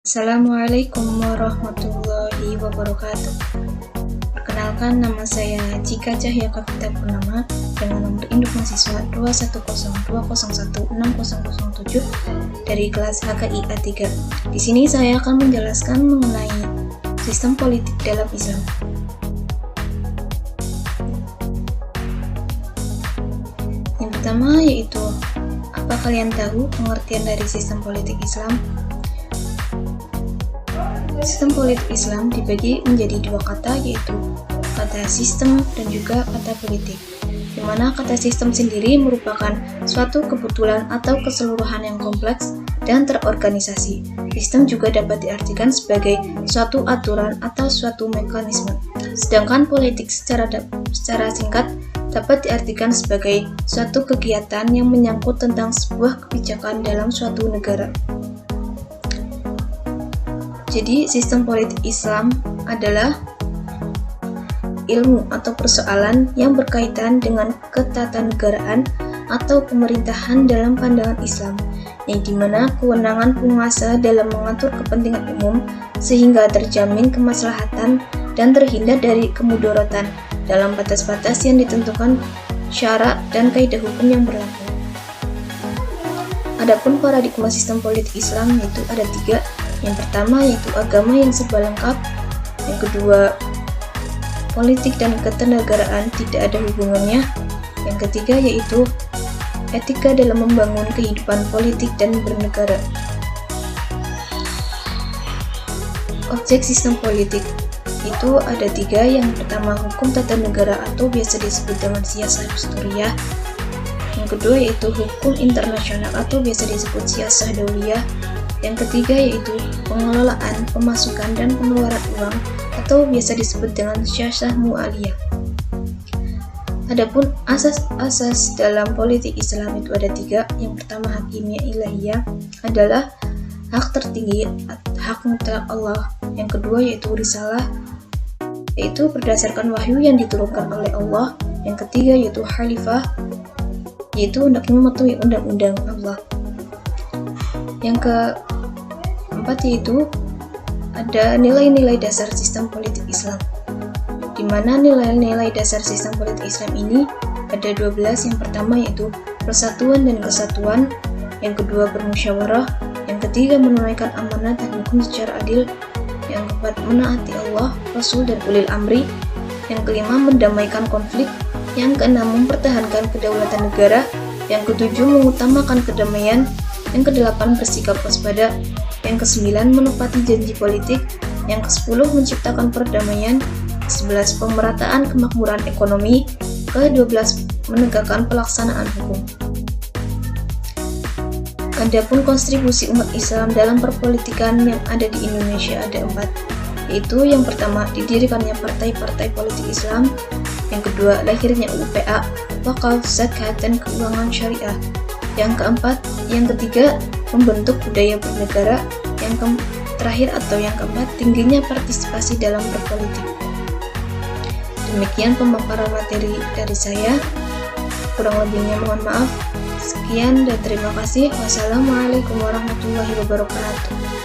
Assalamualaikum warahmatullahi wabarakatuh. Perkenalkan, nama saya Cika Cahya Kavita Purnama dengan nomor induk mahasiswa 210201607 dari kelas HKI A3. Di sini saya akan menjelaskan mengenai sistem politik dalam Islam. Yang pertama yaitu, apa kalian tahu pengertian dari sistem politik Islam? Sistem politik Islam dibagi menjadi dua kata, yaitu kata sistem dan juga kata politik, di mana kata sistem sendiri merupakan suatu kebetulan atau keseluruhan yang kompleks dan terorganisasi. Sistem juga dapat diartikan sebagai suatu aturan atau suatu mekanisme. Sedangkan politik secara singkat dapat diartikan sebagai suatu kegiatan yang menyangkut tentang sebuah kebijakan dalam suatu negara. Jadi, sistem politik Islam adalah ilmu atau persoalan yang berkaitan dengan ketatanegaraan atau pemerintahan dalam pandangan Islam, yang dimana kewenangan penguasa dalam mengatur kepentingan umum sehingga terjamin kemaslahatan dan terhindar dari kemudorotan dalam batas-batas yang ditentukan syarak dan kaidah hukum yang berlaku. Adapun paradigma sistem politik Islam yaitu ada tiga. Yang pertama yaitu agama yang serba lengkap, yang kedua politik dan ketenagaraan tidak ada hubungannya, yang ketiga yaitu etika dalam membangun kehidupan politik dan bernegara. Objek sistem politik itu ada tiga. Yang pertama hukum tata negara atau biasa disebut dengan siyasah dusturiyah, yang kedua yaitu hukum internasional atau biasa disebut siyasah dauliyah, yang ketiga yaitu pengelolaan, pemasukan, dan pengeluaran uang atau biasa disebut dengan siyasah mu'aliyah. Adapun asas-asas dalam politik Islam itu ada tiga. Yang pertama hakimiyah ilahiyah adalah hak tertinggi, hak mutlak Allah. Yang kedua yaitu risalah, yaitu berdasarkan wahyu yang diturunkan oleh Allah. Yang ketiga yaitu khalifah, yaitu hendaknya mematuhi undang-undang Allah. Yang keempat yaitu ada nilai-nilai dasar sistem politik Islam, di mana nilai-nilai dasar sistem politik Islam ini ada 12. Yang pertama yaitu persatuan dan kesatuan, yang kedua bermusyawarah, yang ketiga menunaikan amanah dan hukum secara adil, yang keempat menaati Allah, Rasul, dan ulil amri, yang kelima mendamaikan konflik, yang keenam mempertahankan kedaulatan negara, yang ketujuh mengutamakan kedamaian, yang kedelapan bersikap waspada, yang kesembilan menepati janji politik, yang ke-10 menciptakan perdamaian, ke-11 pemerataan kemakmuran ekonomi, ke-12 menegakkan pelaksanaan hukum. Adapun kontribusi umat Islam dalam perpolitikan yang ada di Indonesia ada 4, yaitu yang pertama didirikannya partai-partai politik Islam, yang kedua lahirnya UPA, wakaf, zakat, dan keuangan syariah, yang keempat, yang ketiga membentuk budaya bernegara, yang terakhir atau yang keempat tingginya partisipasi dalam berpolitik. Demikian pemaparan materi dari saya, kurang lebihnya mohon maaf. Sekian dan terima kasih. Wassalamualaikum warahmatullahi wabarakatuh.